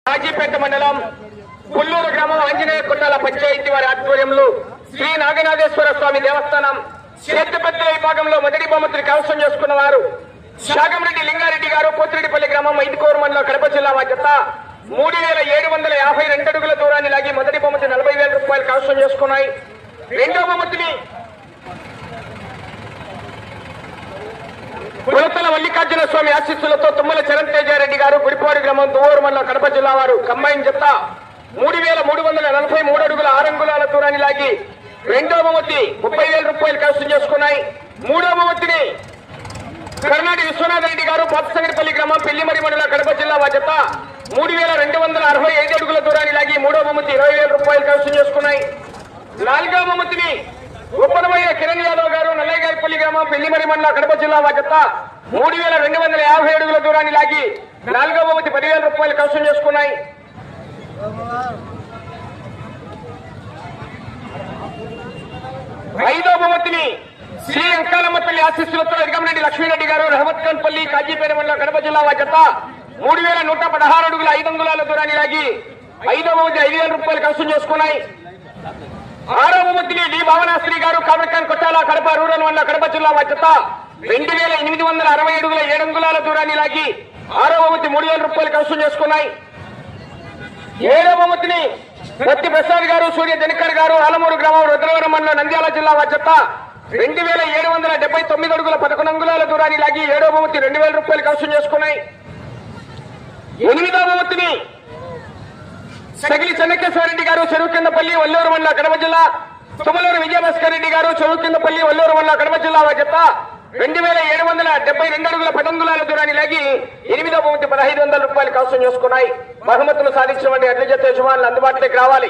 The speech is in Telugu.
రాజీపేట మండలం పుల్లూరు గ్రామం ఆంజనేయ కొండల పంచాయతీ వారి ఆధ్వర్యంలో శ్రీ నాగనాథేశ్వర స్వామి దేవస్థానం చేతిపెద్ద విభాగంలో మొదటి బహుమతిని కైవసం చేసుకున్న వారు శాగంరెడ్డి లింగారెడ్డి గారు పోతిరెడ్డిపల్లి గ్రామం ఐదుకోరు మండలం కడప జిల్లా జత 3752 అడుగుల దూరాన్ని లాగి మొదటి బహుమతి 40,000 రూపాయలు కైవసం చేసుకున్నాయి. రెండో బహుమతిని పులతల మల్లికార్జున స్వామి ఆశీస్సులతో తుమ్మల చరణ్ తేజారెడ్డి గారు గుడిపాడు గ్రామం దువ్వూరు మండలం కడప జిల్లా వారు కంబైన్ జత 3343 అడుగుల 6 అంగుళాల దూరాన్ని లాగి రెండో బహుమతి 30,000 రూపాయలు కైవసం చేసుకున్నాయి. మూడో బహుమతిని కర్ణాటి విశ్వనాథ రెడ్డి గారు పాతసంగడిపల్లి గ్రామం పెళ్లిమరి మండలం కడప జిల్లా జత 3265 అడుగుల దూరాన్ని లాగి మూడో బహుమతి 20,000 రూపాయలు కైవసం చేసుకున్నాయి. నాలుగో బహుమతిని ఉప్పనమైన కిరణ్ యాదవ్ గారు నల్లయ్యగారిపల్లి గ్రామం పెళ్లిమరి మండలం కడప జిల్లా జత 3250 అడుగుల దూరాన్ని లాగి నాలుగో బహుమతి 10,000 రూపాయలు కైవసం చేసుకున్నాయి. ఐదో బహుమతిని శ్రీ అంకాలమ్మ తల్లి ఆశీస్సులతో ఎరగమరెడ్డి లక్ష్మీరెడ్డి గారు రహమత్ ఖాన్ పల్లి కాజీపేట మండలం కడప జిల్లా జత 3116 అడుగుల 5 అంగుళాల దూరాన్ని లాగి ఐదో బహుమతి 5,000 రూపాయలు కైవసం చేసుకున్నాయి. ఆరో బహుమతిని డి భావనాశ్రీ గారు కామర్ఖాన్ కొట్టాల కడప రూరల్ మండలం కడప జిల్లా జత 2860 అడుగుల 7 అంగుళాల దూరాన్ని లాగి ఆరో బహుమతి 3,000 రూపాయలు కైవసం చేసుకున్నాయి. ఏడో బహుమతిని పత్తి ప్రసాద్ గారు సూర్య దినకర్ గారు ఆలమూరు గ్రామం రుద్రవరం మండలం నంద్యాల జిల్లా జత 2779 అడుగుల 11 అంగుళాల దూరాన్ని లాగి ఏడో బహుమతి 2,000 రూపాయలు కైవసం చేసుకున్నాయి. ఎనిమిదో బహుమతిని సగిలి చెన్నకేశ్వరరెడ్డి గారు చెరువు కిందపల్లి వల్లూరు మండలం కడప జిల్లా తుమ్మలూరు విజయభాస్కర్ రెడ్డి గారు చెరువు కిందపల్లి వల్లూరు మండలం కడప జిల్లా జత 2772 అడుగుల 10 అంగుళాల దూరాన్ని లాగి ఎనిమిదో బహుమతి 1,500 రూపాయలు కైవసం చేసుకున్నాయి. బహుమతులు సాధించినటువంటి అట్ల జత యజమానులు అందుబాటులోకి రావాలి.